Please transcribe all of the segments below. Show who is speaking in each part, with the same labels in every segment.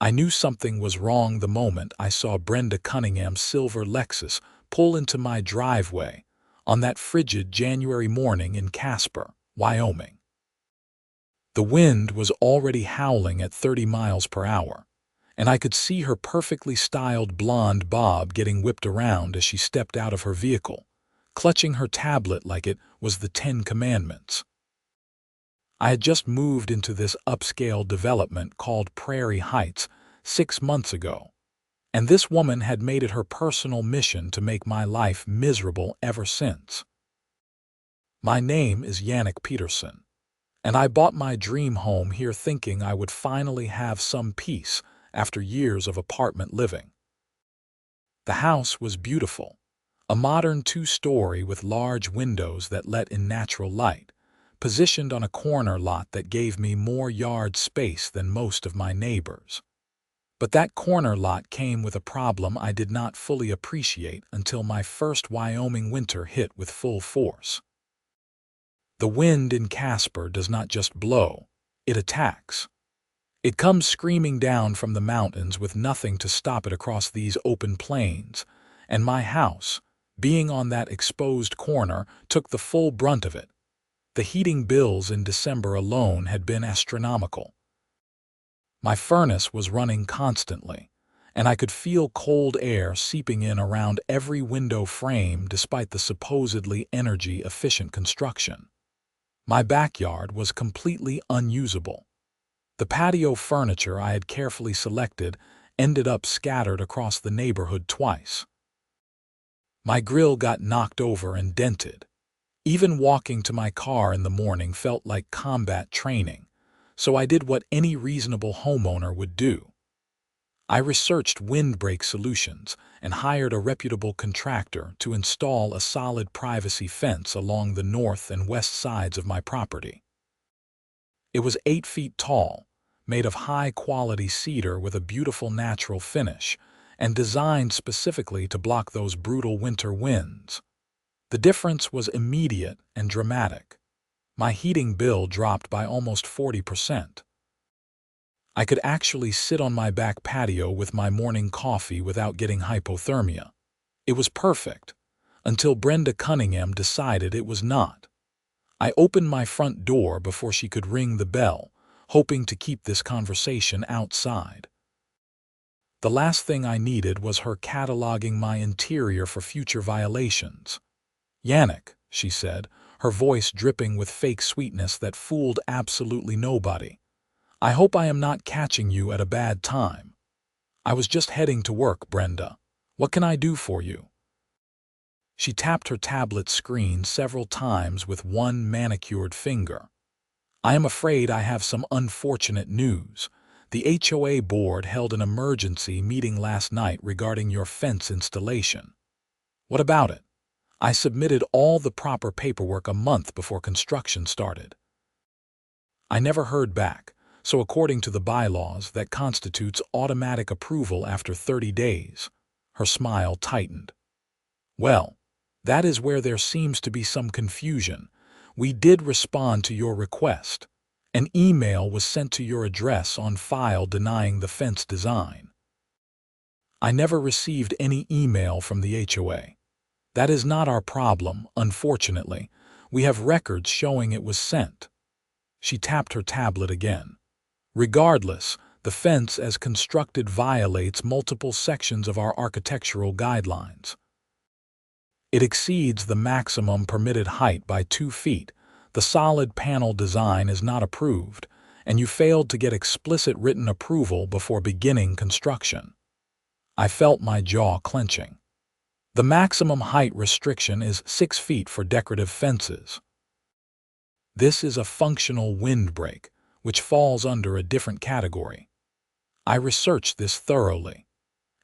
Speaker 1: I knew something was wrong the moment I saw Brenda Cunningham's silver Lexus pull into my driveway on that frigid January morning in Casper, Wyoming. The wind was already howling at 30 miles per hour, and I could see her perfectly styled blonde bob getting whipped around as she stepped out of her vehicle, clutching her tablet like it was the Ten Commandments. I had just moved into this upscale development called Prairie Heights 6 months ago, and this woman had made it her personal mission to make my life miserable ever since. My name is Yannick Peterson, and I bought my dream home here thinking I would finally have some peace after years of apartment living. The house was beautiful, a modern two-story with large windows that let in natural light, positioned on a corner lot that gave me more yard space than most of my neighbors. But that corner lot came with a problem I did not fully appreciate until my first Wyoming winter hit with full force. The wind in Casper does not just blow, it attacks. It comes screaming down from the mountains with nothing to stop it across these open plains, and my house, being on that exposed corner, took the full brunt of it. The heating bills in December alone had been astronomical. My furnace was running constantly, and I could feel cold air seeping in around every window frame despite the supposedly energy-efficient construction. My backyard was completely unusable. The patio furniture I had carefully selected ended up scattered across the neighborhood twice. My grill got knocked over and dented. Even walking to my car in the morning felt like combat training, so I did what any reasonable homeowner would do. I researched Windbreak solutions and hired a reputable contractor to install a solid privacy fence along the north and west sides of my property. It was 8 feet tall, made of high-quality cedar with a beautiful natural finish, and designed specifically to block those brutal winter winds. The difference was immediate and dramatic. My heating bill dropped by almost 40%. I could actually sit on my back patio with my morning coffee without getting hypothermia. It was perfect, until Brenda Cunningham decided it was not. I opened my front door before she could ring the bell, hoping to keep this conversation outside. The last thing I needed was her cataloging my interior for future violations. "Yannick," she said, her voice dripping with fake sweetness that fooled absolutely nobody. "I hope I am not catching you at a bad time." "I was just heading to work, Brenda. What can I do for you?" She tapped her tablet screen several times with one manicured finger. "I am afraid I have some unfortunate news. The HOA board held an emergency meeting last night regarding your fence installation." "What about it?" "I submitted all the proper paperwork a month before construction started. I never heard back, so according to the bylaws, that constitutes automatic approval after 30 days. Her smile tightened. "Well, that is where there seems to be some confusion. We did respond to your request. An email was sent to your address on file denying the fence design." "I never received any email from the HOA. That is not our problem, unfortunately. We have records showing it was sent." She tapped her tablet again. "Regardless, the fence as constructed violates multiple sections of our architectural guidelines. It exceeds the maximum permitted height by 2 feet, the solid panel design is not approved, and you failed to get explicit written approval before beginning construction." I felt my jaw clenching. The maximum height restriction is 6 feet for decorative fences. This is a functional windbreak, which falls under a different category. I researched this thoroughly.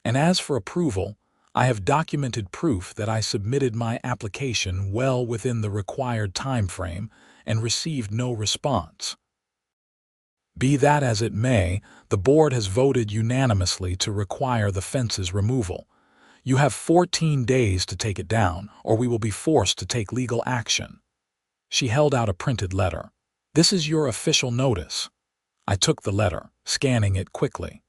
Speaker 1: And as for approval, I have documented proof that I submitted my application well within the required time frame and received no response. Be that as it may, the board has voted unanimously to require the fence's removal. You have 14 days to take it down, or we will be forced to take legal action. She held out a printed letter. "This is your official notice." I took the letter, scanning it quickly.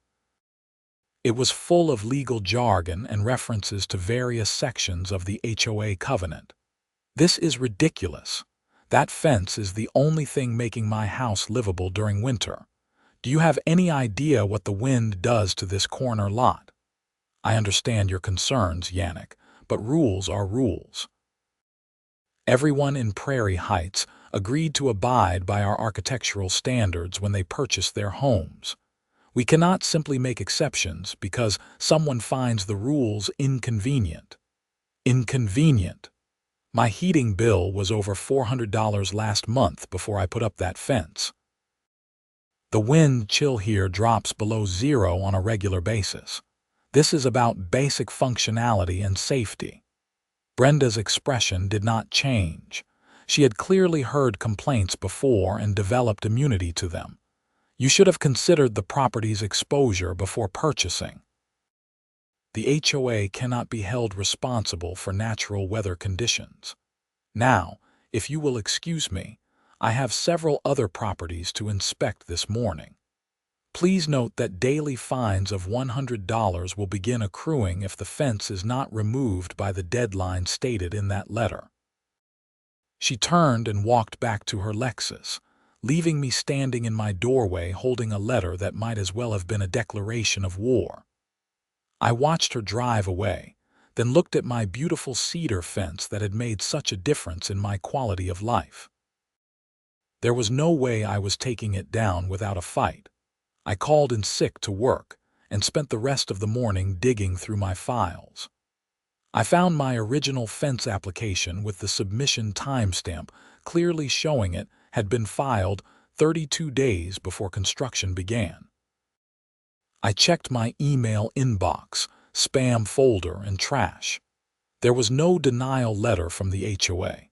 Speaker 1: It was full of legal jargon and references to various sections of the HOA covenant. This is ridiculous. That fence is the only thing making my house livable during winter. Do you have any idea what the wind does to this corner lot? I understand your concerns, Yannick, but rules are rules. Everyone in Prairie Heights agreed to abide by our architectural standards when they purchased their homes. We cannot simply make exceptions because someone finds the rules inconvenient. Inconvenient. My heating bill was over $400 last month before I put up that fence. The wind chill here drops below zero on a regular basis. This is about basic functionality and safety. Brenda's expression did not change. She had clearly heard complaints before and developed immunity to them. You should have considered the property's exposure before purchasing. The HOA cannot be held responsible for natural weather conditions. Now, if you will excuse me, I have several other properties to inspect this morning. Please note that daily fines of $100 will begin accruing if the fence is not removed by the deadline stated in that letter. She turned and walked back to her Lexus, leaving me standing in my doorway holding a letter that might as well have been a declaration of war. I watched her drive away, then looked at my beautiful cedar fence that had made such a difference in my quality of life. There was no way I was taking it down without a fight. I called in sick to work and spent the rest of the morning digging through my files. I found my original fence application with the submission timestamp clearly showing it had been filed 32 days before construction began. I checked my email inbox, spam folder, and trash. There was no denial letter from the HOA.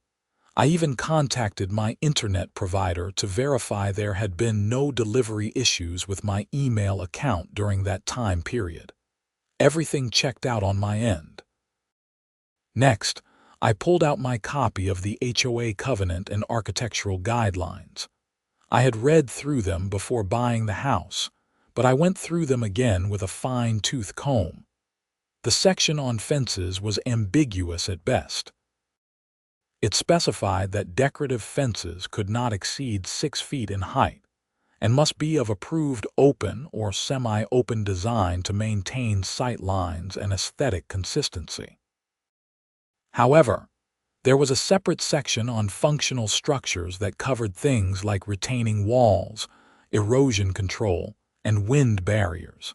Speaker 1: I even contacted my internet provider to verify there had been no delivery issues with my email account during that time period. Everything checked out on my end. Next, I pulled out my copy of the HOA covenant and architectural guidelines. I had read through them before buying the house, but I went through them again with a fine-tooth comb. The section on fences was ambiguous at best. It specified that decorative fences could not exceed 6 feet in height and must be of approved open or semi-open design to maintain sight lines and aesthetic consistency. However, there was a separate section on functional structures that covered things like retaining walls, erosion control, and wind barriers.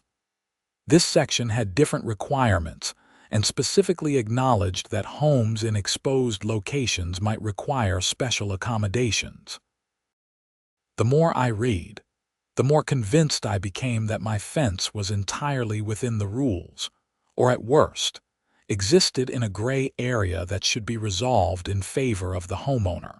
Speaker 1: This section had different requirements and specifically acknowledged that homes in exposed locations might require special accommodations. The more I read, the more convinced I became that my fence was entirely within the rules, or at worst, existed in a gray area that should be resolved in favor of the homeowner.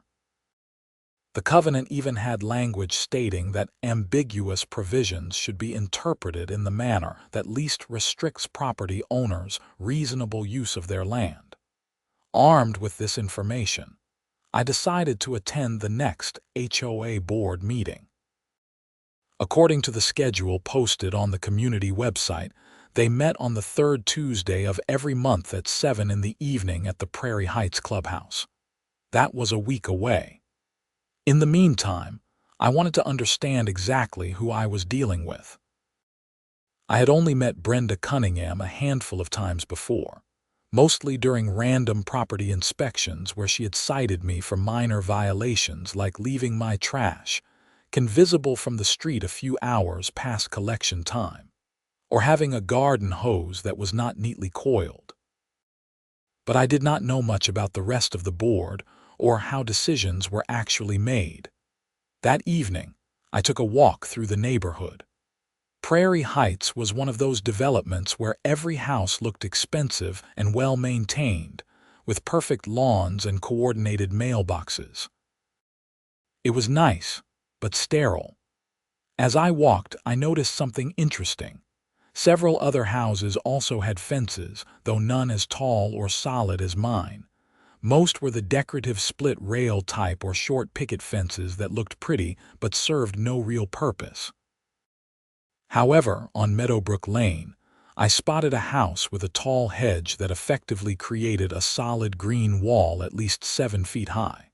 Speaker 1: The covenant even had language stating that ambiguous provisions should be interpreted in the manner that least restricts property owners' reasonable use of their land. Armed with this information, I decided to attend the next HOA board meeting. According to the schedule posted on the community website, they met on the third Tuesday of every month at 7 in the evening at the Prairie Heights Clubhouse. That was a week away. In the meantime, I wanted to understand exactly who I was dealing with. I had only met Brenda Cunningham a handful of times before, mostly during random property inspections where she had cited me for minor violations like leaving my trash invisible from the street a few hours past collection time, or having a garden hose that was not neatly coiled. But I did not know much about the rest of the board or how decisions were actually made. That evening, I took a walk through the neighborhood. Prairie Heights was one of those developments where every house looked expensive and well-maintained, with perfect lawns and coordinated mailboxes. It was nice, but sterile. As I walked, I noticed something interesting. Several other houses also had fences, though none as tall or solid as mine. Most were the decorative split rail type or short picket fences that looked pretty but served no real purpose. However, on Meadowbrook Lane, I spotted a house with a tall hedge that effectively created a solid green wall at least 7 feet high.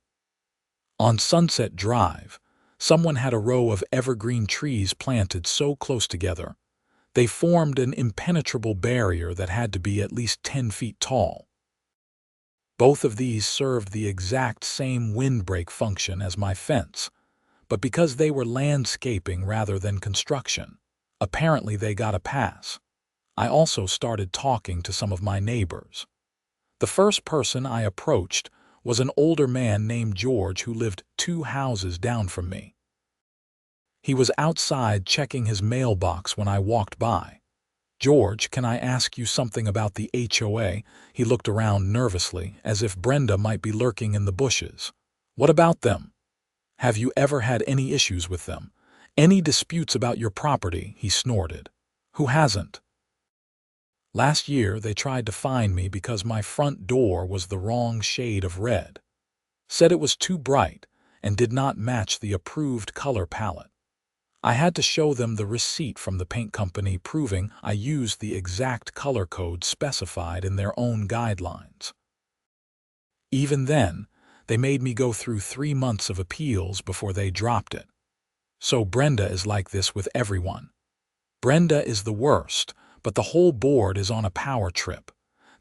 Speaker 1: On Sunset Drive, someone had a row of evergreen trees planted so close together, they formed an impenetrable barrier that had to be at least 10 feet tall. Both of these served the exact same windbreak function as my fence, but because they were landscaping rather than construction, apparently they got a pass. I also started talking to some of my neighbors. The first person I approached was an older man named George who lived 2 houses down from me. He was outside checking his mailbox when I walked by. "George, can I ask you something about the HOA?" He looked around nervously, as if Brenda might be lurking in the bushes. "What about them? Have you ever had any issues with them? Any disputes about your property?" he snorted. "Who hasn't? Last year they tried to fine me because my front door was the wrong shade of red. Said it was too bright and did not match the approved color palette. I had to show them the receipt from the paint company proving I used the exact color code specified in their own guidelines. Even then, they made me go through 3 months of appeals before they dropped it. So Brenda is like this with everyone. Brenda is the worst, but the whole board is on a power trip.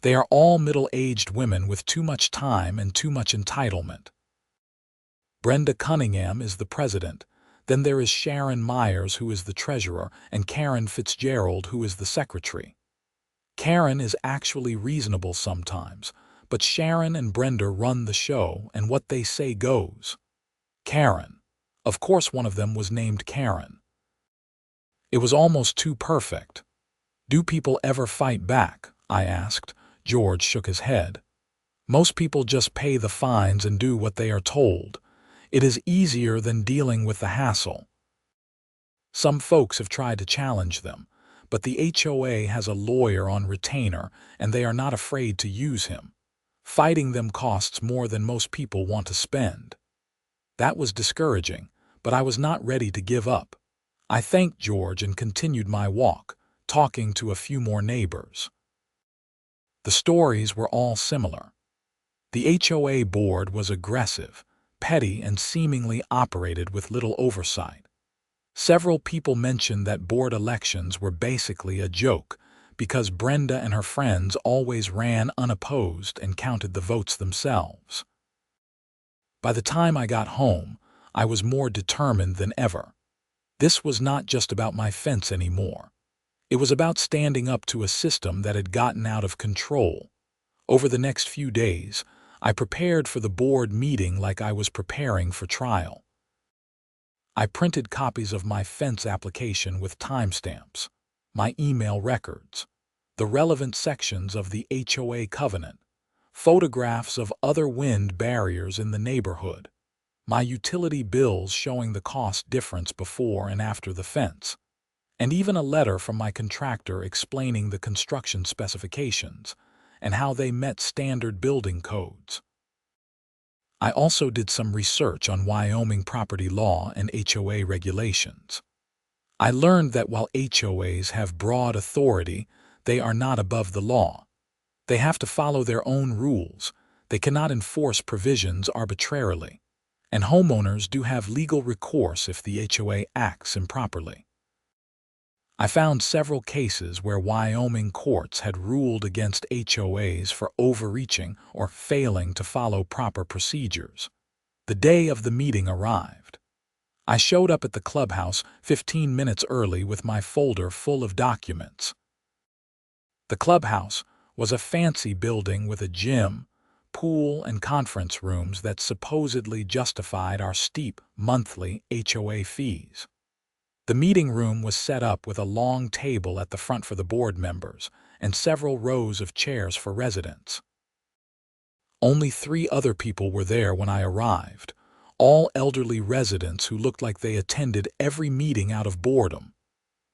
Speaker 1: They are all middle-aged women with too much time and too much entitlement. Brenda Cunningham is the president. Then there is Sharon Myers, who is the treasurer, and Karen Fitzgerald, who is the secretary. Karen is actually reasonable sometimes, but Sharon and Brenda run the show, and what they say goes. Karen. Of course one of them was named Karen. It was almost too perfect. "Do people ever fight back?" I asked. George shook his head. "Most people just pay the fines and do what they are told. It is easier than dealing with the hassle. Some folks have tried to challenge them, but the HOA has a lawyer on retainer and they are not afraid to use him. Fighting them costs more than most people want to spend." That was discouraging, but I was not ready to give up. I thanked George and continued my walk, talking to a few more neighbors. The stories were all similar. The HOA board was aggressive, petty, and seemingly operated with little oversight. Several people mentioned that board elections were basically a joke because Brenda and her friends always ran unopposed and counted the votes themselves. By the time I got home, I was more determined than ever. This was not just about my fence anymore. It was about standing up to a system that had gotten out of control. Over the next few days, I prepared for the board meeting like I was preparing for trial. I printed copies of my fence application with timestamps, my email records, the relevant sections of the HOA covenant, photographs of other wind barriers in the neighborhood, my utility bills showing the cost difference before and after the fence, and even a letter from my contractor explaining the construction specifications and how they met standard building codes. I also did some research on Wyoming property law and HOA regulations. I learned that while HOAs have broad authority, they are not above the law. They have to follow their own rules. They cannot enforce provisions arbitrarily. And homeowners do have legal recourse if the HOA acts improperly. I found several cases where Wyoming courts had ruled against HOAs for overreaching or failing to follow proper procedures. The day of the meeting arrived. I showed up at the clubhouse 15 minutes early with my folder full of documents. The clubhouse was a fancy building with a gym, pool, and conference rooms that supposedly justified our steep monthly HOA fees. The meeting room was set up with a long table at the front for the board members and several rows of chairs for residents. Only 3 other people were there when I arrived, all elderly residents who looked like they attended every meeting out of boredom.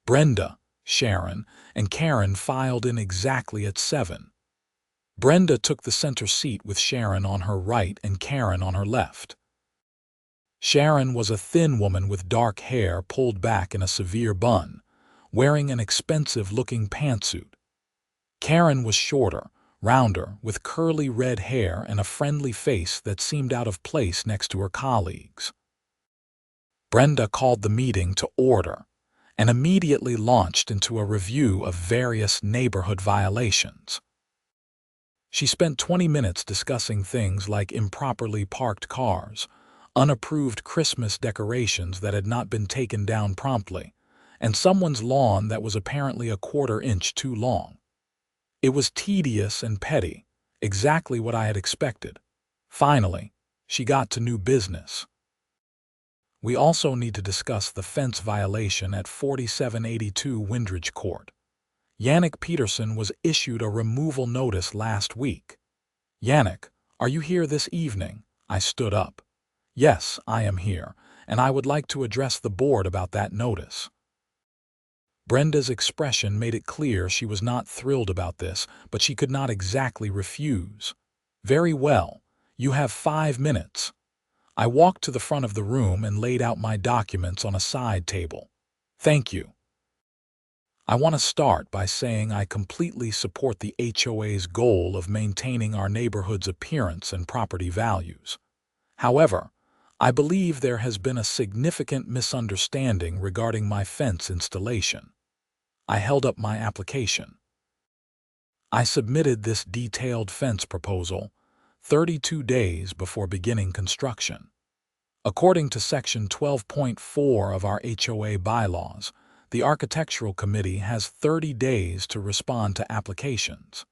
Speaker 1: Brenda, Sharon, and Karen filed in exactly at 7. Brenda took the center seat with Sharon on her right and Karen on her left. Sharon was a thin woman with dark hair pulled back in a severe bun, wearing an expensive-looking pantsuit. Karen was shorter, rounder, with curly red hair and a friendly face that seemed out of place next to her colleagues. Brenda called the meeting to order and immediately launched into a review of various neighborhood violations. She spent 20 minutes discussing things like improperly parked cars, unapproved Christmas decorations that had not been taken down promptly, and someone's lawn that was apparently a quarter-inch too long. It was tedious and petty, exactly what I had expected. Finally, she got to new business. We also need to discuss the fence violation at 4782 Windbreak Court. Yannick Peterson was issued a removal notice last week. Yannick, are you here this evening? I stood up. Yes, I am here, and I would like to address the board about that notice. Brenda's expression made it clear she was not thrilled about this, but she could not exactly refuse. Very well, you have 5 minutes. I walked to the front of the room and laid out my documents on a side table. Thank you. I want to start by saying I completely support the HOA's goal of maintaining our neighborhood's appearance and property values. However, I believe there has been a significant misunderstanding regarding my fence installation. I held up my application. I submitted this detailed fence proposal 32 days before beginning construction. According to Section 12.4 of our HOA bylaws, the Architectural Committee has 30 days to respond to applications.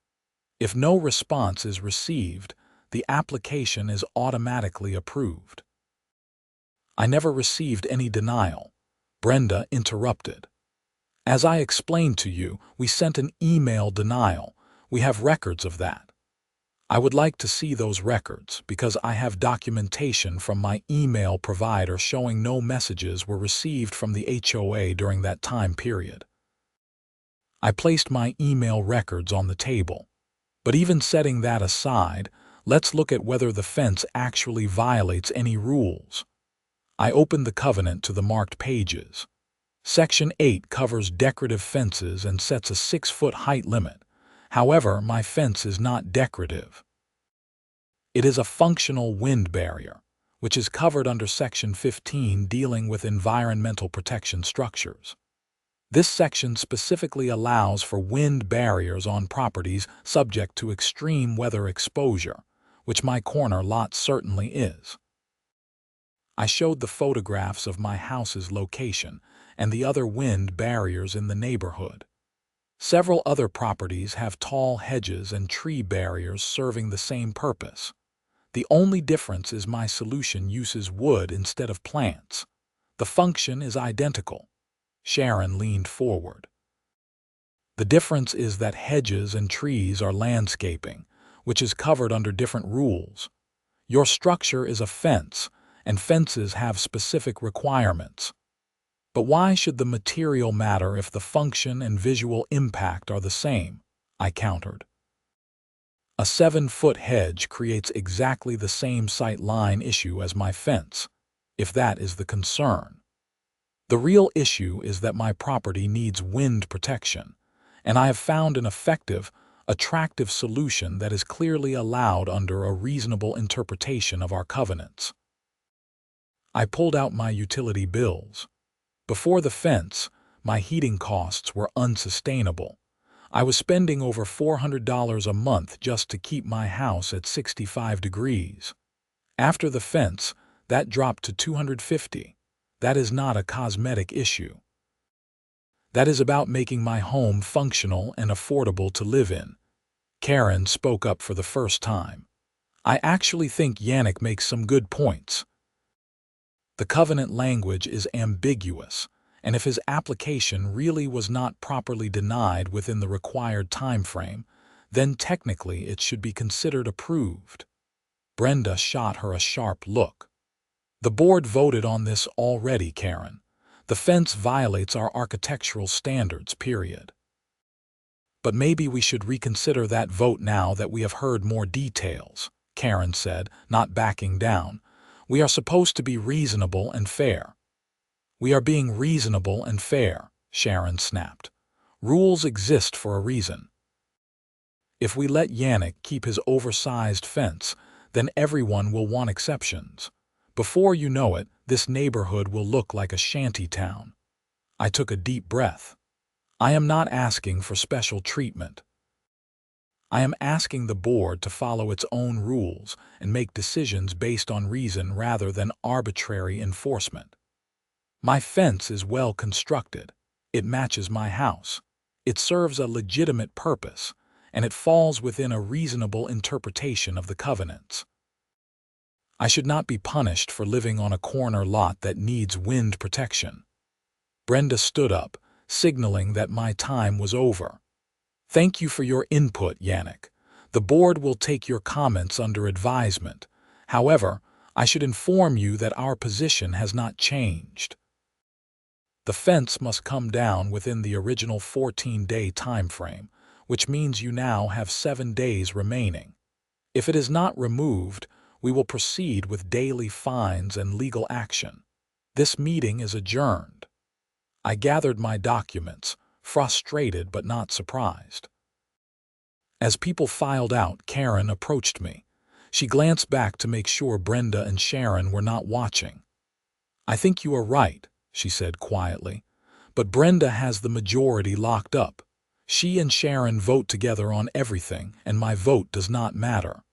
Speaker 1: If no response is received, the application is automatically approved. I never received any denial. Brenda interrupted. As I explained to you, we sent an email denial. We have records of that. I would like to see those records because I have documentation from my email provider showing no messages were received from the HOA during that time period. I placed my email records on the table. But even setting that aside, let's look at whether the fence actually violates any rules. I opened the covenant to the marked pages. Section 8 covers decorative fences and sets a 6-foot height limit. However, my fence is not decorative. It is a functional wind barrier, which is covered under Section 15 dealing with environmental protection structures. This section specifically allows for wind barriers on properties subject to extreme weather exposure, which my corner lot certainly is. I showed the photographs of my house's location and the other wind barriers in the neighborhood. Several other properties have tall hedges and tree barriers serving the same purpose. The only difference is my solution uses wood instead of plants. The function is identical. Sharon leaned forward. The difference is that hedges and trees are landscaping, which is covered under different rules. Your structure is a fence, and fences have specific requirements. But why should the material matter if the function and visual impact are the same? I countered. A 7-foot hedge creates exactly the same sight line issue as my fence, if that is the concern. The real issue is that my property needs wind protection, and I have found an effective, attractive solution that is clearly allowed under a reasonable interpretation of our covenants. I pulled out my utility bills. Before the fence, my heating costs were unsustainable. I was spending over $400 a month just to keep my house at 65 degrees. After the fence, that dropped to $250. That is not a cosmetic issue. That is about making my home functional and affordable to live in. Karen spoke up for the first time. I actually think Yannick makes some good points. The covenant language is ambiguous, and if his application really was not properly denied within the required time frame, then technically it should be considered approved. Brenda shot her a sharp look. The board voted on this already, Karen. The fence violates our architectural standards, period. But maybe we should reconsider that vote now that we have heard more details, Karen said, not backing down. We are supposed to be reasonable and fair. We are being reasonable and fair, Sharon snapped. Rules exist for a reason. If we let Yannick keep his oversized fence, then everyone will want exceptions. Before you know it, this neighborhood will look like a shanty town. I took a deep breath. I am not asking for special treatment. I am asking the board to follow its own rules and make decisions based on reason rather than arbitrary enforcement. My fence is well constructed. It matches my house. It serves a legitimate purpose, and it falls within a reasonable interpretation of the covenants. I should not be punished for living on a corner lot that needs wind protection. Brenda stood up, signaling that my time was over. Thank you for your input, Yannick. The board will take your comments under advisement. However, I should inform you that our position has not changed. The fence must come down within the original 14-day time frame, which means you now have 7 days remaining. If it is not removed, we will proceed with daily fines and legal action. This meeting is adjourned. I gathered my documents, frustrated but not surprised. As people filed out, Karen approached me. She glanced back to make sure Brenda and Sharon were not watching. "I think you are right," she said quietly, "but Brenda has the majority locked up. She and Sharon vote together on everything, and my vote does not matter.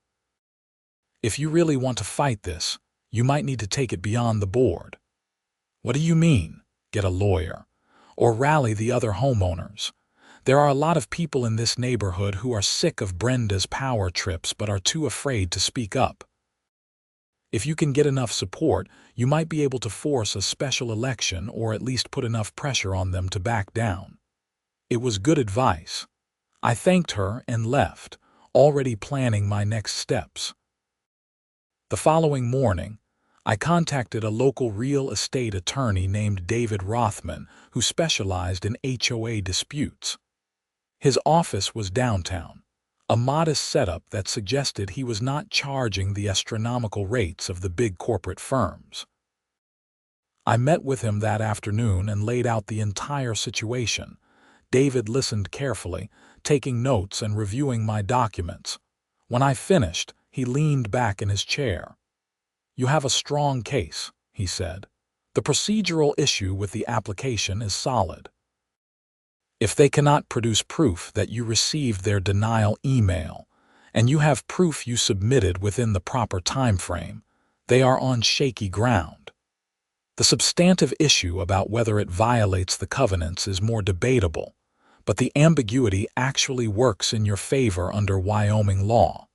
Speaker 1: If you really want to fight this, you might need to take it beyond the board." "What do you mean? Get a lawyer? Or rally the other homeowners? There are a lot of people in this neighborhood who are sick of Brenda's power trips but are too afraid to speak up. If you can get enough support, you might be able to force a special election or at least put enough pressure on them to back down." It was good advice. I thanked her and left, already planning my next steps. The following morning, I contacted a local real estate attorney named David Rothman who specialized in HOA disputes. His office was downtown, a modest setup that suggested he was not charging the astronomical rates of the big corporate firms. I met with him that afternoon and laid out the entire situation. David listened carefully, taking notes and reviewing my documents. When I finished, he leaned back in his chair. "You have a strong case," he said. "The procedural issue with the application is solid. If they cannot produce proof that you received their denial email, and you have proof you submitted within the proper time frame, they are on shaky ground. The substantive issue about whether it violates the covenants is more debatable, but the ambiguity actually works in your favor under Wyoming law.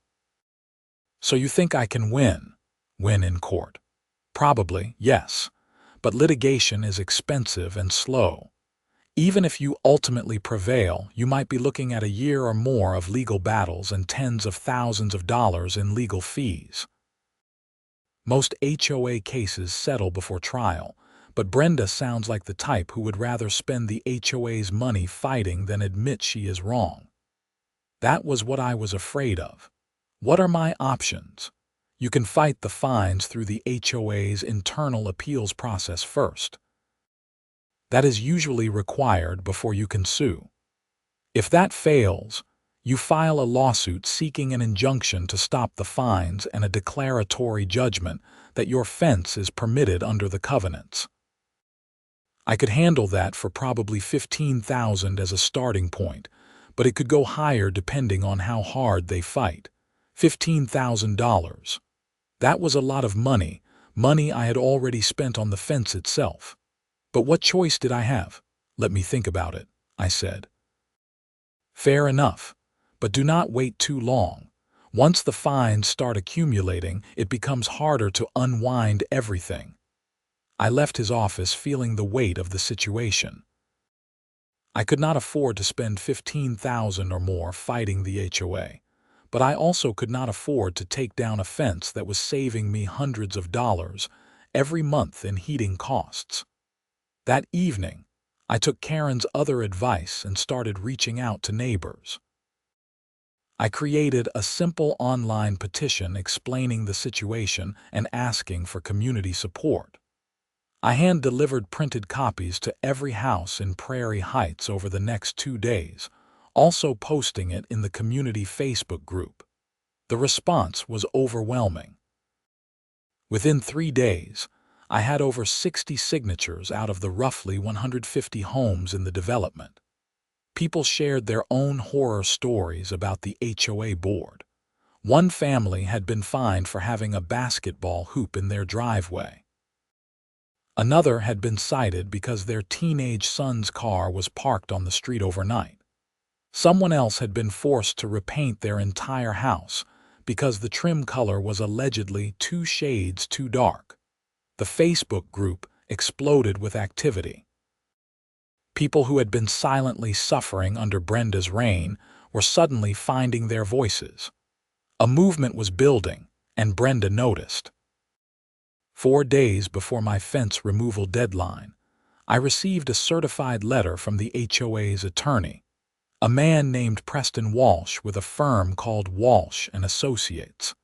Speaker 1: So you think I can win? Win in court? Probably, yes, but litigation is expensive and slow. Even if you ultimately prevail, you might be looking at a year or more of legal battles and tens of thousands of dollars in legal fees. Most HOA cases settle before trial, but Brenda sounds like the type who would rather spend the HOA's money fighting than admit she is wrong. That was what I was afraid of. What are my options? You can fight the fines through the HOA's internal appeals process first. That is usually required before you can sue. If that fails, you file a lawsuit seeking an injunction to stop the fines and a declaratory judgment that your fence is permitted under the covenants. I could handle that for probably $15,000 as a starting point, but it could go higher depending on how hard they fight. $15,000. That was a lot of money I had already spent on the fence itself. But what choice did I have? "Let me think about it," I said. "Fair enough, but do not wait too long. Once the fines start accumulating, it becomes harder to unwind everything." I left his office feeling the weight of the situation. I could not afford to spend $15,000 or more fighting the HOA, but I also could not afford to take down a fence that was saving me hundreds of dollars every month in heating costs. That evening, I took Karen's other advice and started reaching out to neighbors. I created a simple online petition explaining the situation and asking for community support. I hand-delivered printed copies to every house in Prairie Heights over the next 2 days, also posting it in the community Facebook group. The response was overwhelming. Within 3 days, I had over 60 signatures out of the roughly 150 homes in the development. People shared their own horror stories about the HOA board. One family had been fined for having a basketball hoop in their driveway. Another had been cited because their teenage son's car was parked on the street overnight. Someone else had been forced to repaint their entire house because the trim color was allegedly 2 shades too dark. The Facebook group exploded with activity. People who had been silently suffering under Brenda's reign were suddenly finding their voices. A movement was building, and Brenda noticed. 4 days before my fence removal deadline, I received a certified letter from the HOA's attorney, a man named Preston Walsh with a firm called Walsh and Associates.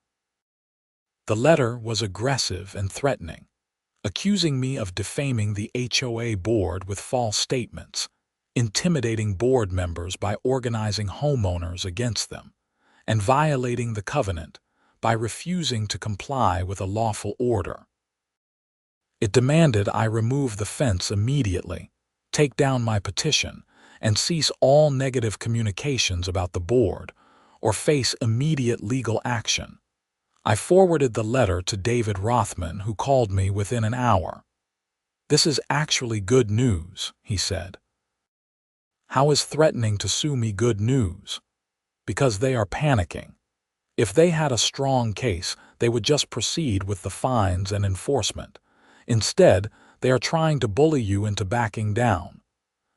Speaker 1: The letter was aggressive and threatening, accusing me of defaming the HOA board with false statements, intimidating board members by organizing homeowners against them, and violating the covenant by refusing to comply with a lawful order. It demanded I remove the fence immediately, take down my petition, and cease all negative communications about the board, or face immediate legal action. I forwarded the letter to David Rothman, who called me within an hour. "This is actually good news," he said. "How is threatening to sue me good news?" "Because they are panicking. If they had a strong case, they would just proceed with the fines and enforcement. Instead, they are trying to bully you into backing down.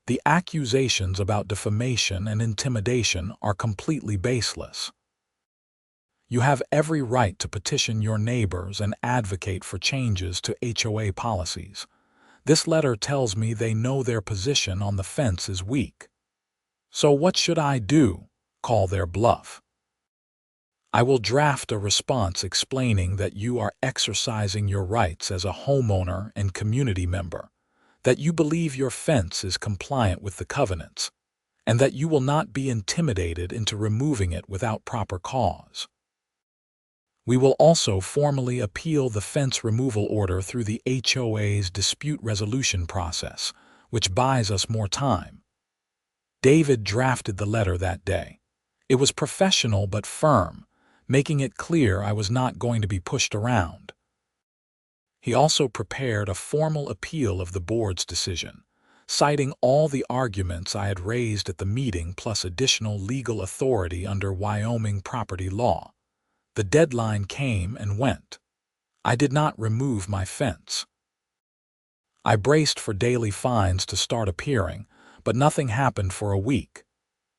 Speaker 1: The accusations about defamation and intimidation are completely baseless. You have every right to petition your neighbors and advocate for changes to HOA policies. This letter tells me they know their position on the fence is weak. So what should I do? Call their bluff? I will draft a response explaining that you are exercising your rights as a homeowner and community member, that you believe your fence is compliant with the covenants, and that you will not be intimidated into removing it without proper cause. We will also formally appeal the fence removal order through the HOA's dispute resolution process, which buys us more time. David drafted the letter that day. It was professional but firm, making it clear I was not going to be pushed around. He also prepared a formal appeal of the board's decision, citing all the arguments I had raised at the meeting plus additional legal authority under Wyoming property law. The deadline came and went. I did not remove my fence. I braced for daily fines to start appearing, but nothing happened for a week.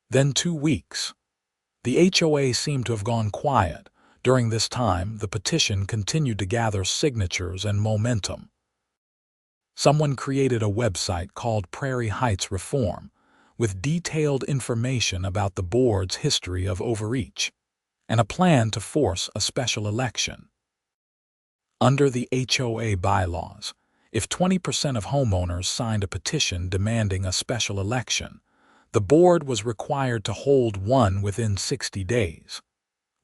Speaker 1: Then 2 weeks. The HOA seemed to have gone quiet. During this time, the petition continued to gather signatures and momentum. Someone created a website called Prairie Heights Reform, with detailed information about the board's history of overreach, and a plan to force a special election. Under the HOA bylaws, if 20% of homeowners signed a petition demanding a special election, the board was required to hold one within 60 days.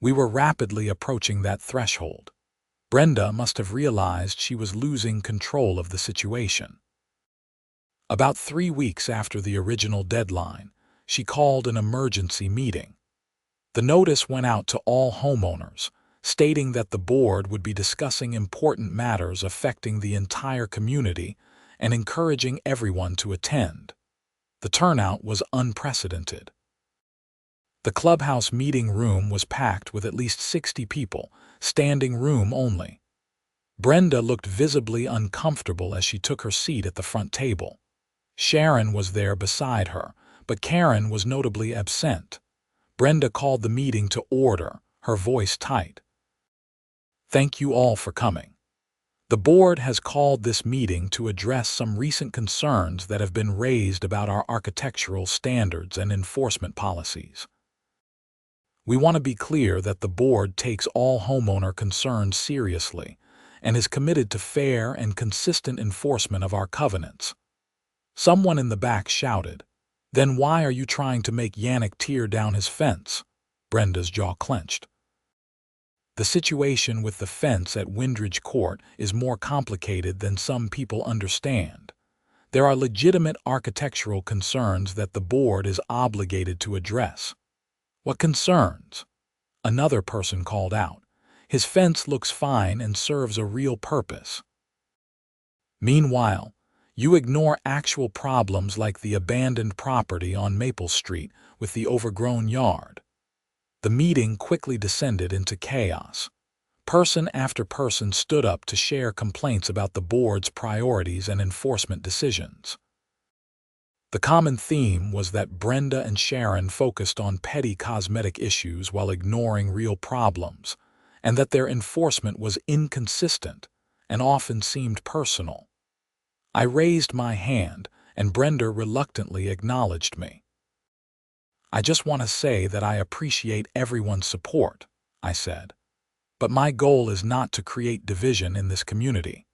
Speaker 1: We were rapidly approaching that threshold. Brenda must have realized she was losing control of the situation. About 3 weeks after the original deadline, she called an emergency meeting. The notice went out to all homeowners, stating that the board would be discussing important matters affecting the entire community and encouraging everyone to attend. The turnout was unprecedented. The clubhouse meeting room was packed with at least 60 people, standing room only. Brenda looked visibly uncomfortable as she took her seat at the front table. Sharon was there beside her, but Karen was notably absent. Brenda called the meeting to order, her voice tight. "Thank you all for coming. The board has called this meeting to address some recent concerns that have been raised about our architectural standards and enforcement policies. We want to be clear that the board takes all homeowner concerns seriously and is committed to fair and consistent enforcement of our covenants." Someone in the back shouted, Then why are you trying to make Yannick tear down his fence? Brenda's jaw clenched. The situation with the fence at Windbreak Court is more complicated than some people understand. There are legitimate architectural concerns that the board is obligated to address. What concerns? Another person called out. His fence looks fine and serves a real purpose. Meanwhile, you ignore actual problems like the abandoned property on Maple Street with the overgrown yard. The meeting quickly descended into chaos. Person after person stood up to share complaints about the board's priorities and enforcement decisions. The common theme was that Brenda and Sharon focused on petty cosmetic issues while ignoring real problems, and that their enforcement was inconsistent and often seemed personal. I raised my hand, and Brenda reluctantly acknowledged me. I just want to say that I appreciate everyone's support, I said. But my goal is not to create division in this community.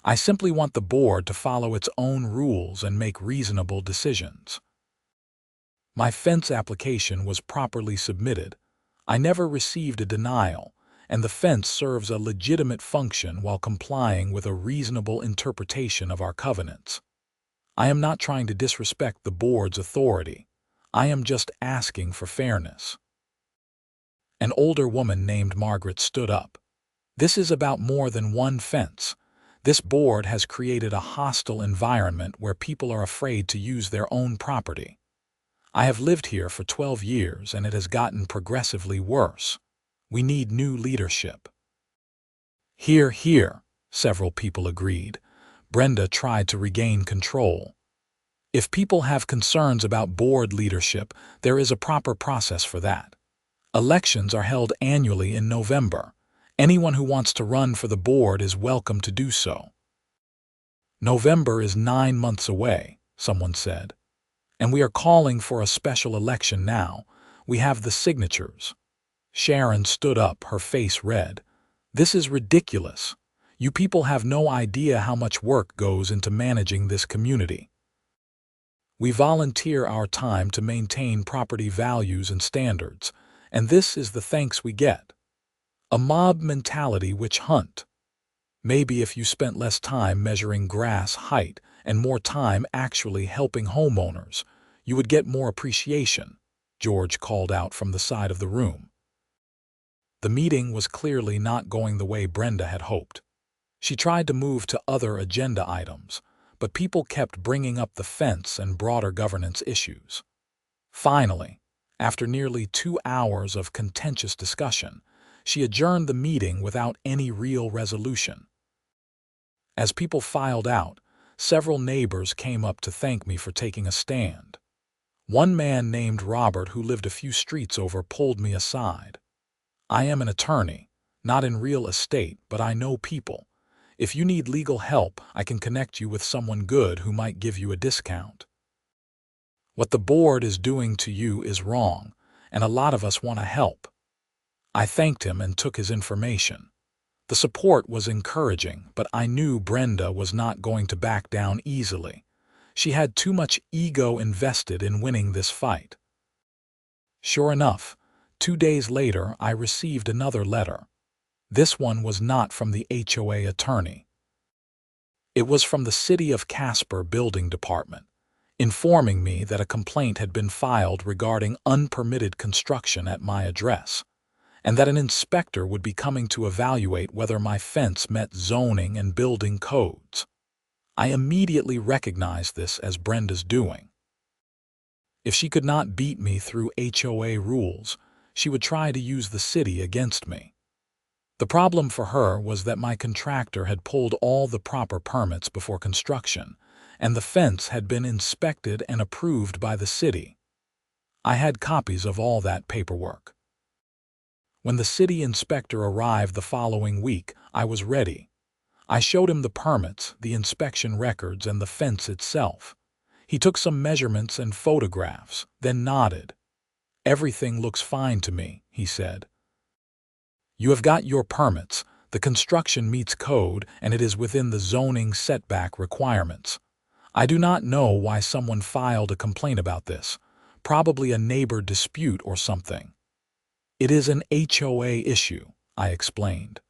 Speaker 1: I simply want the board to follow its own rules and make reasonable decisions. My fence application was properly submitted. I never received a denial, and the fence serves a legitimate function while complying with a reasonable interpretation of our covenants. I am not trying to disrespect the board's authority. I am just asking for fairness. An older woman named Margaret stood up. This is about more than one fence. This board has created a hostile environment where people are afraid to use their own property. I have lived here for 12 years and it has gotten progressively worse. We need new leadership. Hear, hear, several people agreed. Brenda tried to regain control. If people have concerns about board leadership, there is a proper process for that. Elections are held annually in November. Anyone who wants to run for the board is welcome to do so. November is 9 months away, someone said. And we are calling for a special election now. We have the signatures. Sharon stood up, her face red. This is ridiculous. You people have no idea how much work goes into managing this community. We volunteer our time to maintain property values and standards, and this is the thanks we get. A mob mentality witch hunt. Maybe if you spent less time measuring grass height and more time actually helping homeowners, you would get more appreciation, George called out from the side of the room. The meeting was clearly not going the way Brenda had hoped. She tried to move to other agenda items, but people kept bringing up the fence and broader governance issues. Finally, after nearly 2 hours of contentious discussion, she adjourned the meeting without any real resolution. As people filed out, several neighbors came up to thank me for taking a stand. One man named Robert, who lived a few streets over, pulled me aside. I am an attorney, not in real estate, but I know people. If you need legal help, I can connect you with someone good who might give you a discount. What the board is doing to you is wrong, and a lot of us want to help. I thanked him and took his information. The support was encouraging, but I knew Brenda was not going to back down easily. She had too much ego invested in winning this fight. Sure enough, 2 days later I received another letter. This one was not from the HOA attorney. It was from the City of Casper Building Department, informing me that a complaint had been filed regarding unpermitted construction at my address, and that an inspector would be coming to evaluate whether my fence met zoning and building codes. I immediately recognized this as Brenda's doing. If she could not beat me through HOA rules, she would try to use the city against me. The problem for her was that my contractor had pulled all the proper permits before construction, and the fence had been inspected and approved by the city. I had copies of all that paperwork. When the city inspector arrived the following week, I was ready. I showed him the permits, the inspection records, and the fence itself. He took some measurements and photographs, then nodded. "Everything looks fine to me," he said. "You have got your permits, the construction meets code, and it is within the zoning setback requirements. I do not know why someone filed a complaint about this, probably a neighbor dispute or something. It is an HOA issue, I explained.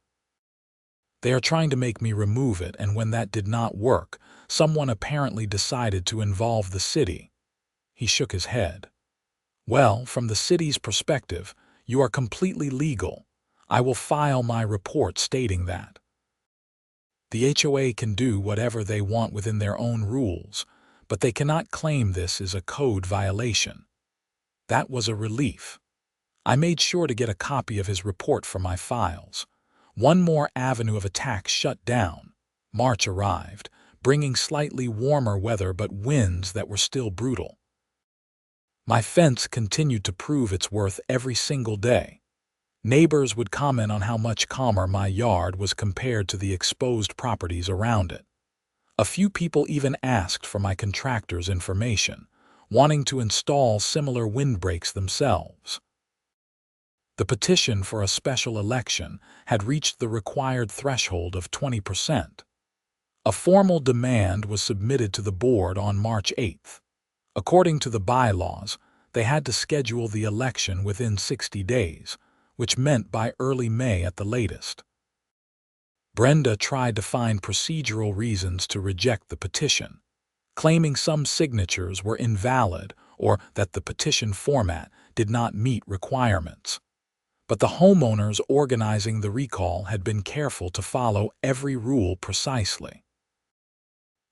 Speaker 1: They are trying to make me remove it, and when that did not work, someone apparently decided to involve the city. He shook his head. Well, from the city's perspective, you are completely legal. I will file my report stating that. The HOA can do whatever they want within their own rules, but they cannot claim this is a code violation. That was a relief. I made sure to get a copy of his report for my files. One more avenue of attack shut down. March arrived, bringing slightly warmer weather but winds that were still brutal. My fence continued to prove its worth every single day. Neighbors would comment on how much calmer my yard was compared to the exposed properties around it. A few people even asked for my contractor's information, wanting to install similar windbreaks themselves. The petition for a special election had reached the required threshold of 20%. A formal demand was submitted to the board on March 8th. According to the bylaws, they had to schedule the election within 60 days, which meant by early May at the latest. Brenda tried to find procedural reasons to reject the petition, claiming some signatures were invalid or that the petition format did not meet requirements. But the homeowners organizing the recall had been careful to follow every rule precisely.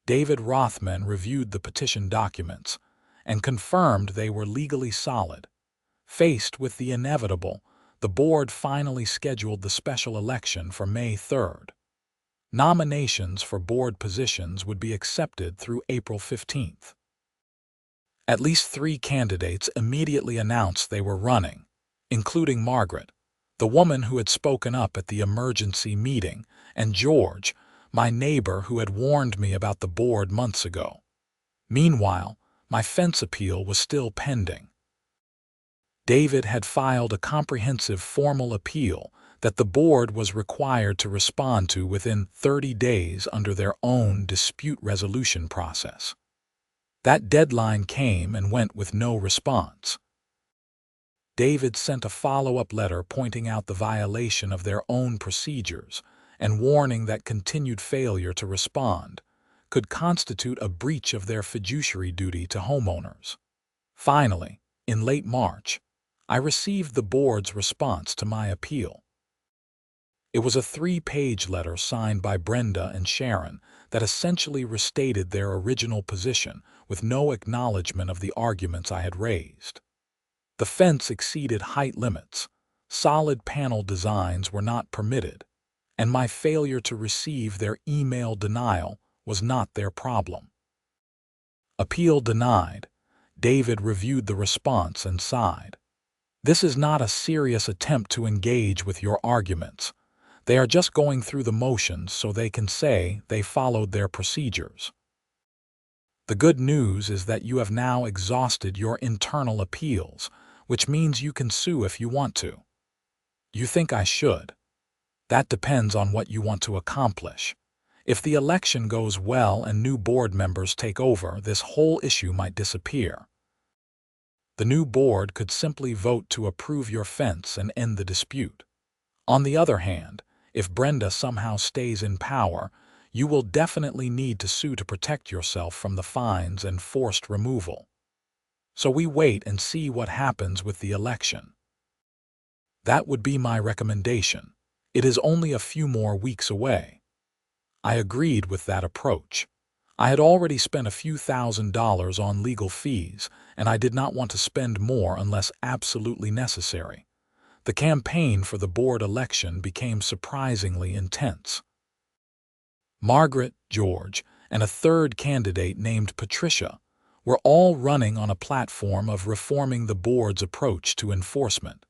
Speaker 1: David Rothman reviewed the petition documents and confirmed they were legally solid. Faced with the inevitable, the board finally scheduled the special election for May 3rd. Nominations for board positions would be accepted through April 15th. At least 3 candidates immediately announced they were running, including Margaret, the woman who had spoken up at the emergency meeting, and George, my neighbor who had warned me about the board months ago. Meanwhile, my fence appeal was still pending. David had filed a comprehensive formal appeal that the board was required to respond to within 30 days under their own dispute resolution process. That deadline came and went with no response. David sent a follow-up letter pointing out the violation of their own procedures and warning that continued failure to respond could constitute a breach of their fiduciary duty to homeowners. Finally, in late March, I received the board's response to my appeal. It was a 3-page letter signed by Brenda and Sharon that essentially restated their original position with no acknowledgement of the arguments I had raised. The fence exceeded height limits, solid panel designs were not permitted, and my failure to receive their email denial was not their problem. Appeal denied. David reviewed the response and sighed. This is not a serious attempt to engage with your arguments. They are just going through the motions so they can say they followed their procedures. The good news is that you have now exhausted your internal appeals, which means you can sue if you want to. You think I should? That depends on what you want to accomplish. If the election goes well and new board members take over, this whole issue might disappear. The new board could simply vote to approve your fence and end the dispute. On the other hand, if Brenda somehow stays in power, you will definitely need to sue to protect yourself from the fines and forced removal. So we wait and see what happens with the election. That would be my recommendation. It is only a few more weeks away. I agreed with that approach. I had already spent a few $1,000s on legal fees, and I did not want to spend more unless absolutely necessary. The campaign for the board election became surprisingly intense. Margaret, George, and a third candidate named Patricia were all running on a platform of reforming the board's approach to enforcement,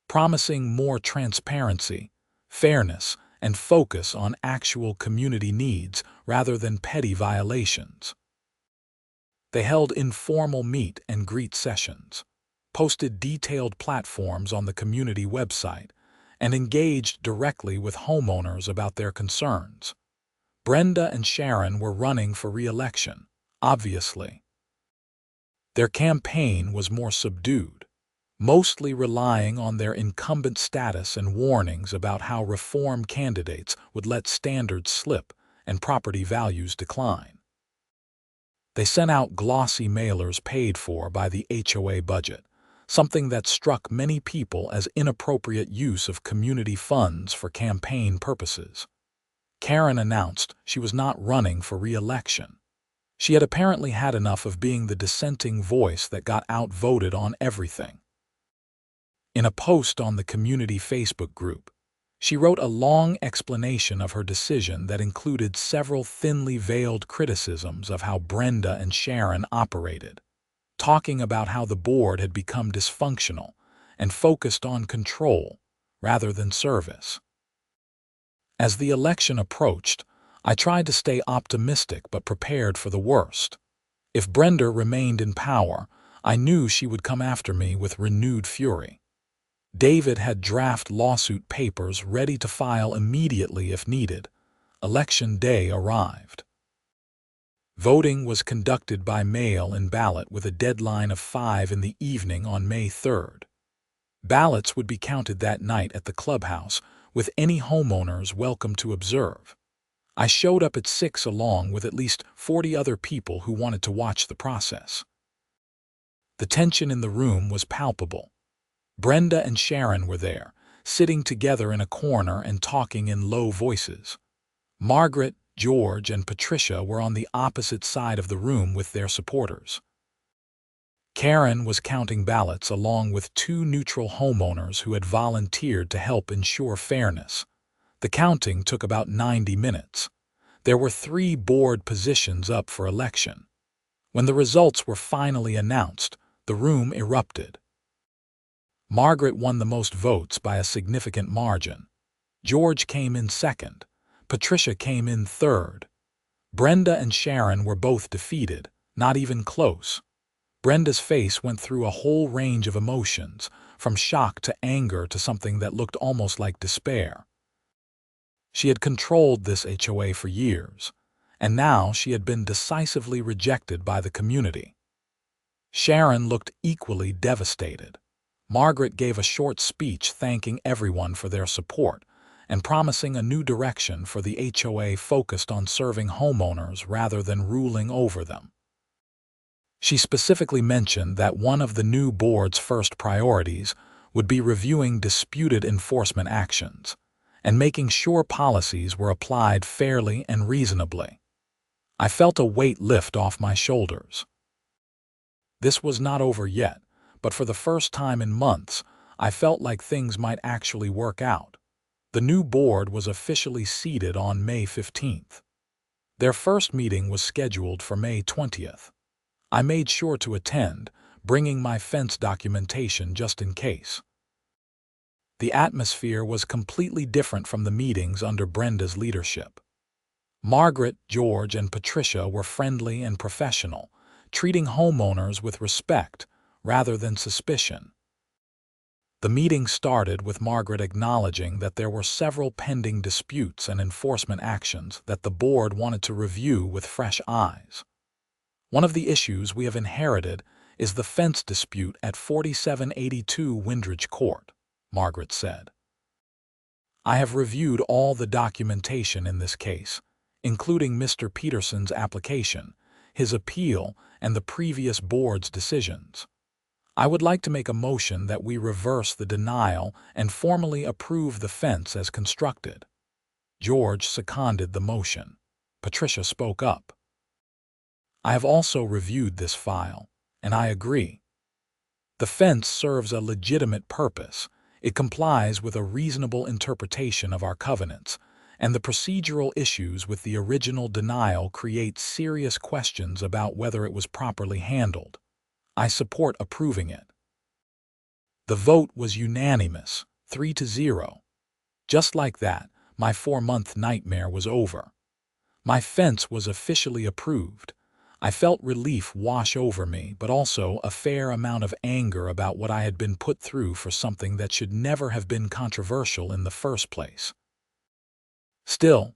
Speaker 1: promising more transparency, fairness, and focus on actual community needs rather than petty violations. They held informal meet and greet sessions, posted detailed platforms on the community website, and engaged directly with homeowners about their concerns. Brenda and Sharon were running for re-election. obviously. Their campaign was more subdued, mostly relying on their incumbent status and warnings about how reform candidates would let standards slip and property values decline. They sent out glossy mailers paid for by the HOA budget, something that struck many people as inappropriate use of community funds for campaign purposes. Karen announced she was not running for re-election. She had apparently had enough of being the dissenting voice that got outvoted on everything. In a post on the community Facebook group, she wrote a long explanation of her decision that included several thinly veiled criticisms of how Brenda and Sharon operated, talking about how the board had become dysfunctional and focused on control rather than service. As the election approached, I tried to stay optimistic but prepared for the worst. If Brenda remained in power, I knew she would come after me with renewed fury. David had draft lawsuit papers ready to file immediately if needed. Election day arrived. Voting was conducted by mail-in ballot with a deadline of 5 in the evening on May 3rd. Ballots would be counted that night at the clubhouse, with any homeowners welcome to observe. I showed up at 6 along with at least 40 other people who wanted to watch the process. The tension in the room was palpable. Brenda and Sharon were there, sitting together in a corner and talking in low voices. Margaret, George, and Patricia were on the opposite side of the room with their supporters. Karen was counting ballots along with 2 neutral homeowners who had volunteered to help ensure fairness. The counting took about 90 minutes. There were 3 board positions up for election. When the results were finally announced, the room erupted. Margaret won the most votes by a significant margin. George came in second. Patricia came in third. Brenda and Sharon were both defeated, not even close. Brenda's face went through a whole range of emotions, from shock to anger to something that looked almost like despair. She had controlled this HOA for years, and now she had been decisively rejected by the community. Sharon looked equally devastated. Margaret gave a short speech thanking everyone for their support and promising a new direction for the HOA focused on serving homeowners rather than ruling over them. She specifically mentioned that one of the new board's first priorities would be reviewing disputed enforcement actions and making sure policies were applied fairly and reasonably. I felt a weight lift off my shoulders. This was not over yet, but for the first time in months, I felt like things might actually work out. The new board was officially seated on May 15th. Their first meeting was scheduled for May 20th. I made sure to attend, bringing my fence documentation just in case. The atmosphere was completely different from the meetings under Brenda's leadership. Margaret, George, and Patricia were friendly and professional, treating homeowners with respect rather than suspicion. The meeting started with Margaret acknowledging that there were several pending disputes and enforcement actions that the board wanted to review with fresh eyes. One of the issues we have inherited is the fence dispute at 4782 Windbreak Court, Margaret said. I have reviewed all the documentation in this case, including Mr. Peterson's application, his appeal, and the previous board's decisions. I would like to make a motion that we reverse the denial and formally approve the fence as constructed. George seconded the motion. Patricia spoke up. I have also reviewed this file, and I agree. The fence serves a legitimate purpose. It complies with a reasonable interpretation of our covenants, and the procedural issues with the original denial create serious questions about whether it was properly handled. I support approving it. The vote was unanimous, 3-0. Just like that, my 4-month nightmare was over. My fence was officially approved. I felt relief wash over me, but also a fair amount of anger about what I had been put through for something that should never have been controversial in the first place. Still,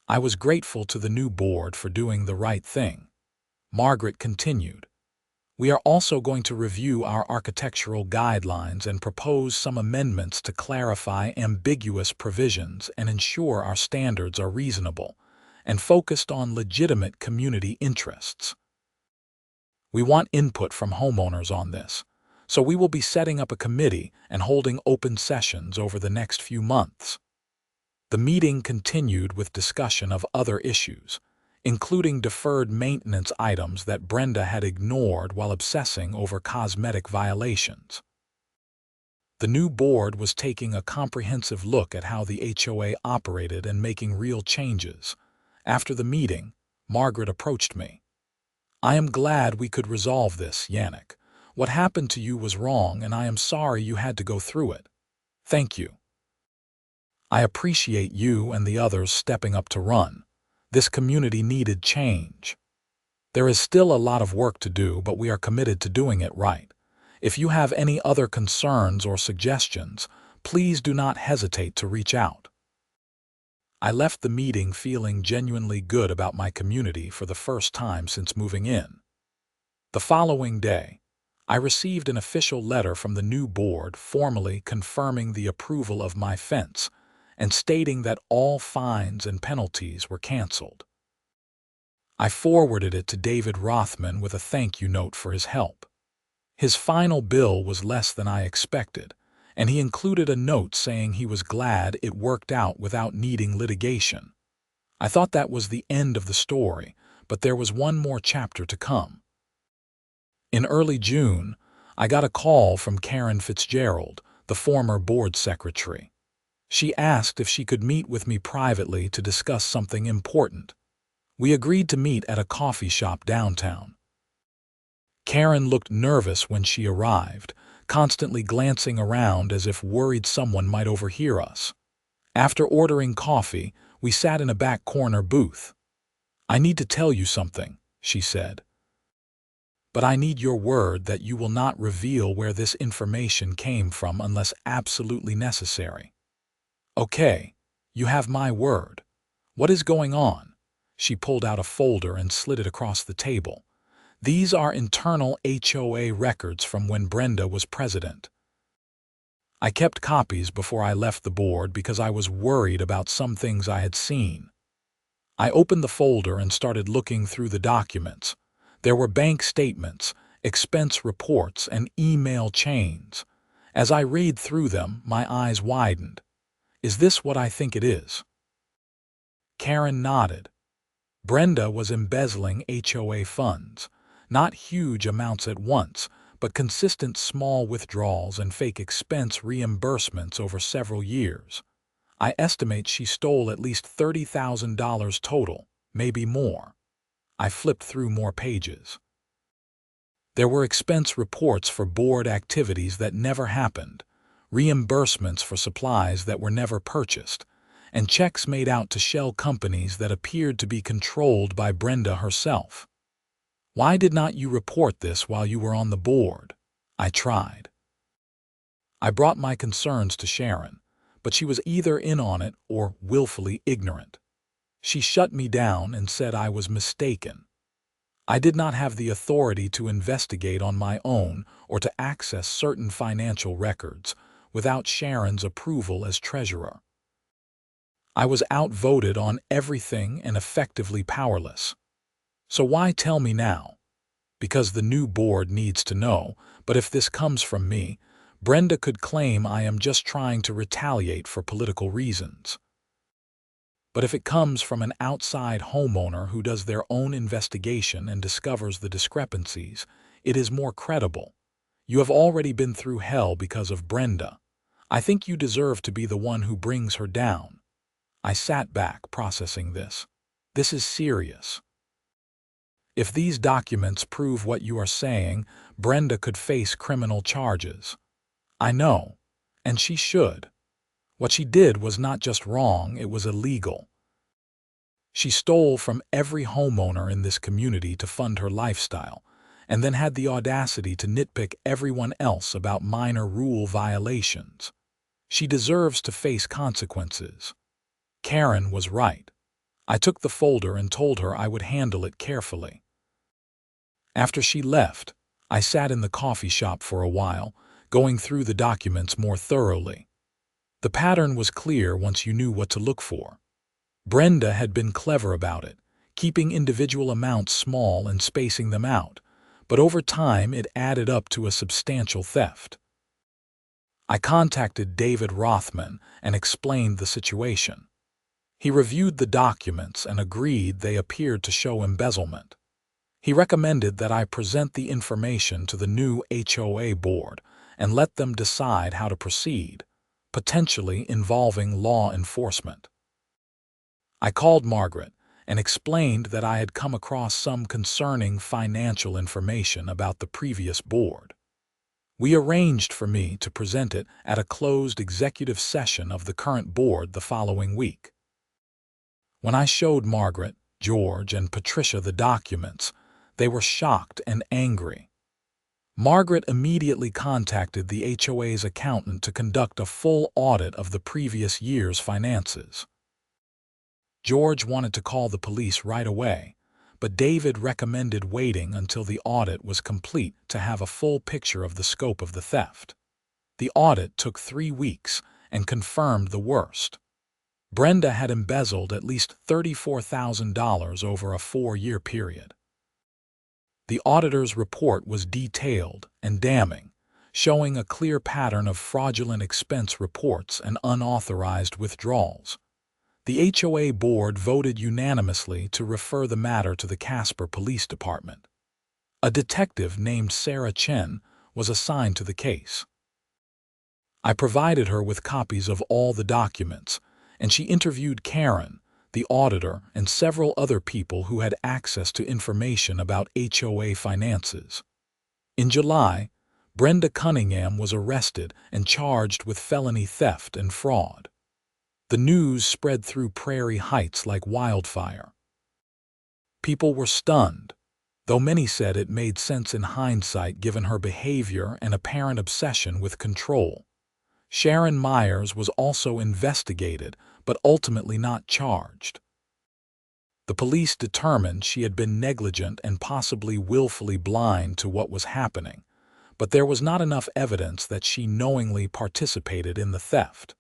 Speaker 1: I was grateful to the new board for doing the right thing. Margaret continued. We are also going to review our architectural guidelines and propose some amendments to clarify ambiguous provisions and ensure our standards are reasonable and focused on legitimate community interests. We want input from homeowners on this, so we will be setting up a committee and holding open sessions over the next few months. The meeting continued with discussion of other issues, including deferred maintenance items that Brenda had ignored while obsessing over cosmetic violations. The new board was taking a comprehensive look at how the HOA operated and making real changes. After the meeting, Margaret approached me. I am glad we could resolve this, Yannick. What happened to you was wrong, and I am sorry you had to go through it. Thank you. I appreciate you and the others stepping up to run. This community needed change. There is still a lot of work to do, but we are committed to doing it right. If you have any other concerns or suggestions, please do not hesitate to reach out. I left the meeting feeling genuinely good about my community for the first time since moving in. The following day, I received an official letter from the new board formally confirming the approval of my fence and stating that all fines and penalties were canceled. I forwarded it to David Rothman with a thank you note for his help. His final bill was less than I expected, and he included a note saying he was glad it worked out without needing litigation. I thought that was the end of the story, but there was one more chapter to come. In early June, I got a call from Karen Fitzgerald, the former board secretary. She asked if she could meet with me privately to discuss something important. We agreed to meet at a coffee shop downtown. Karen looked nervous when she arrived, constantly glancing around as if worried someone might overhear us. After ordering coffee, we sat in a back corner booth. I need to tell you something, she said. But I need your word that you will not reveal where this information came from unless absolutely necessary. Okay, you have my word. What is going on? She pulled out a folder and slid it across the table. These are internal HOA records from when Brenda was president. I kept copies before I left the board because I was worried about some things I had seen. I opened the folder and started looking through the documents. There were bank statements, expense reports, and email chains. As I read through them, my eyes widened. Is this what I think it is? Karen nodded. Brenda was embezzling HOA funds, not huge amounts at once, but consistent small withdrawals and fake expense reimbursements over several years. I estimate she stole at least $30,000 total, maybe more. I flipped through more pages. There were expense reports for board activities that never happened, reimbursements for supplies that were never purchased, and checks made out to shell companies that appeared to be controlled by Brenda herself. Why did not you report this while you were on the board? I tried. I brought my concerns to Sharon, but she was either in on it or willfully ignorant. She shut me down and said I was mistaken. I did not have the authority to investigate on my own or to access certain financial records without Sharon's approval as treasurer. I was outvoted on everything and effectively powerless. So why tell me now? Because the new board needs to know, but if this comes from me, Brenda could claim I am just trying to retaliate for political reasons. But if it comes from an outside homeowner who does their own investigation and discovers the discrepancies, it is more credible. You have already been through hell because of Brenda. I think you deserve to be the one who brings her down. I sat back, processing this. This is serious. If these documents prove what you are saying, Brenda could face criminal charges. I know, and she should. What she did was not just wrong, it was illegal. She stole from every homeowner in this community to fund her lifestyle, and then had the audacity to nitpick everyone else about minor rule violations. She deserves to face consequences. Karen was right. I took the folder and told her I would handle it carefully. After she left, I sat in the coffee shop for a while, going through the documents more thoroughly. The pattern was clear once you knew what to look for. Brenda had been clever about it, keeping individual amounts small and spacing them out, but over time it added up to a substantial theft. I contacted David Rothman and explained the situation. He reviewed the documents and agreed they appeared to show embezzlement. He recommended that I present the information to the new HOA board and let them decide how to proceed, potentially involving law enforcement. I called Margaret and explained that I had come across some concerning financial information about the previous board. We arranged for me to present it at a closed executive session of the current board the following week. When I showed Margaret, George, and Patricia the documents, they were shocked and angry. Margaret immediately contacted the HOA's accountant to conduct a full audit of the previous year's finances. George wanted to call the police right away, but David recommended waiting until the audit was complete to have a full picture of the scope of the theft. The audit took 3 weeks and confirmed the worst. Brenda had embezzled at least $34,000 over a 4-year period. The auditor's report was detailed and damning, showing a clear pattern of fraudulent expense reports and unauthorized withdrawals. The HOA board voted unanimously to refer the matter to the Casper Police Department. A detective named Sarah Chen was assigned to the case. I provided her with copies of all the documents, and she interviewed Karen, the auditor, and several other people who had access to information about HOA finances. In July, Brenda Cunningham was arrested and charged with felony theft and fraud. The news spread through Prairie Heights like wildfire. People were stunned, though many said it made sense in hindsight given her behavior and apparent obsession with control. Sharon Myers was also investigated, but ultimately not charged. The police determined she had been negligent and possibly willfully blind to what was happening, but there was not enough evidence that she knowingly participated in the theft.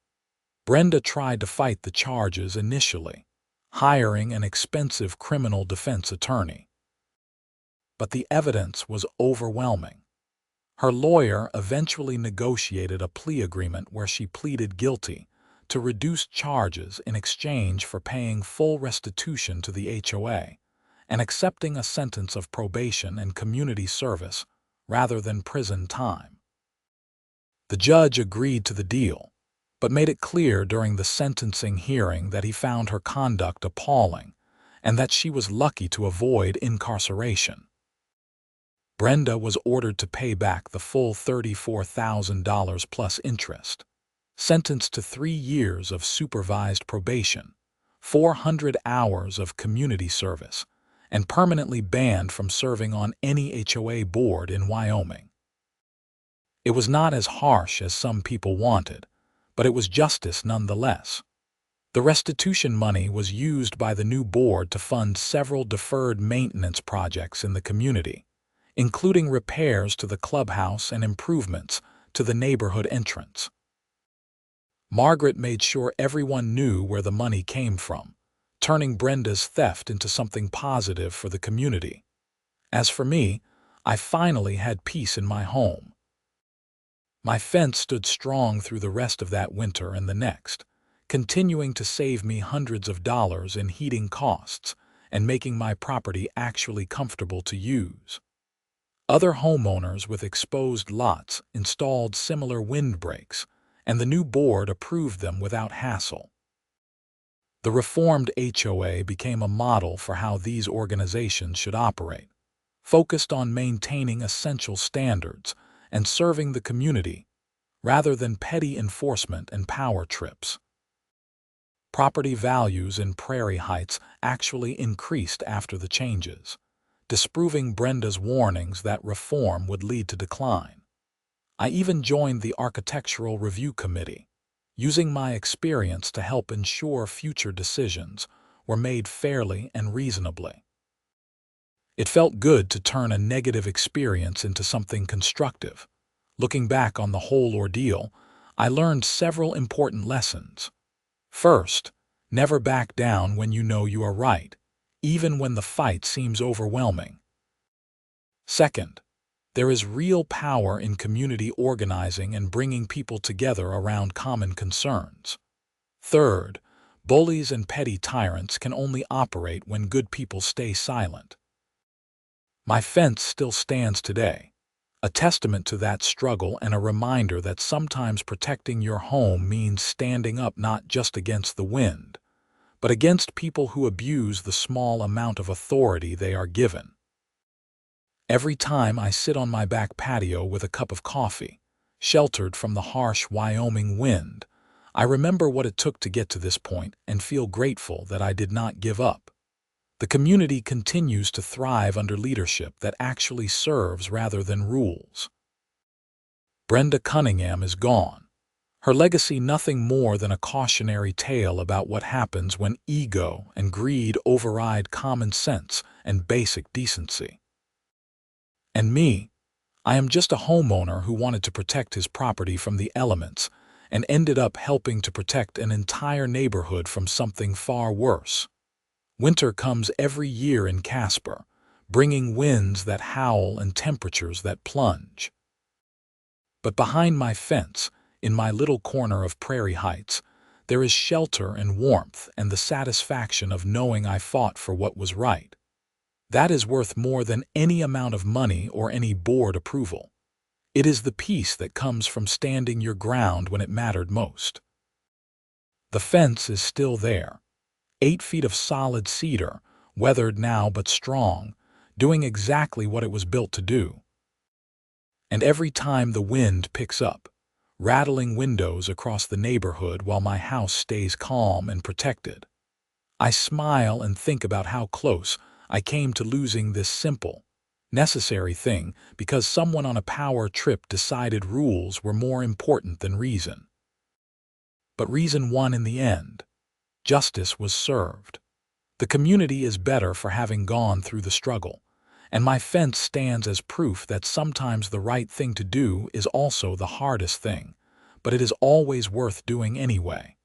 Speaker 1: Brenda tried to fight the charges initially, hiring an expensive criminal defense attorney. But the evidence was overwhelming. Her lawyer eventually negotiated a plea agreement where she pleaded guilty to reduce charges in exchange for paying full restitution to the HOA and accepting a sentence of probation and community service rather than prison time. The judge agreed to the deal, but made it clear during the sentencing hearing that he found her conduct appalling and that she was lucky to avoid incarceration. Brenda was ordered to pay back the full $34,000 plus interest, sentenced to 3 years of supervised probation, 400 hours of community service, and permanently banned from serving on any HOA board in Wyoming. It was not as harsh as some people wanted, but it was justice nonetheless. The restitution money was used by the new board to fund several deferred maintenance projects in the community, including repairs to the clubhouse and improvements to the neighborhood entrance. Margaret made sure everyone knew where the money came from, turning Brenda's theft into something positive for the community. As for me, I finally had peace in my home. My fence stood strong through the rest of that winter and the next, continuing to save me hundreds of dollars in heating costs and making my property actually comfortable to use. Other homeowners with exposed lots installed similar windbreaks, and the new board approved them without hassle. The reformed HOA became a model for how these organizations should operate, focused on maintaining essential standards and serving the community, rather than petty enforcement and power trips. Property values in Prairie Heights actually increased after the changes, disproving Brenda's warnings that reform would lead to decline. I even joined the Architectural Review Committee, using my experience to help ensure future decisions were made fairly and reasonably. It felt good to turn a negative experience into something constructive. Looking back on the whole ordeal, I learned several important lessons. First, never back down when you know you are right, even when the fight seems overwhelming. Second, there is real power in community organizing and bringing people together around common concerns. Third, bullies and petty tyrants can only operate when good people stay silent. My fence still stands today, a testament to that struggle and a reminder that sometimes protecting your home means standing up not just against the wind, but against people who abuse the small amount of authority they are given. Every time I sit on my back patio with a cup of coffee, sheltered from the harsh Wyoming wind, I remember what it took to get to this point and feel grateful that I did not give up. The community continues to thrive under leadership that actually serves rather than rules. Brenda Cunningham is gone, her legacy nothing more than a cautionary tale about what happens when ego and greed override common sense and basic decency. And me, I am just a homeowner who wanted to protect his property from the elements and ended up helping to protect an entire neighborhood from something far worse. Winter comes every year in Casper, bringing winds that howl and temperatures that plunge. But behind my fence, in my little corner of Prairie Heights, there is shelter and warmth and the satisfaction of knowing I fought for what was right. That is worth more than any amount of money or any board approval. It is the peace that comes from standing your ground when it mattered most. The fence is still there, 8 feet of solid cedar, weathered now but strong, doing exactly what it was built to do. And every time the wind picks up, rattling windows across the neighborhood while my house stays calm and protected, I smile and think about how close I came to losing this simple, necessary thing because someone on a power trip decided rules were more important than reason. But reason won in the end. Justice was served. The community is better for having gone through the struggle, and my fence stands as proof that sometimes the right thing to do is also the hardest thing, but it is always worth doing anyway.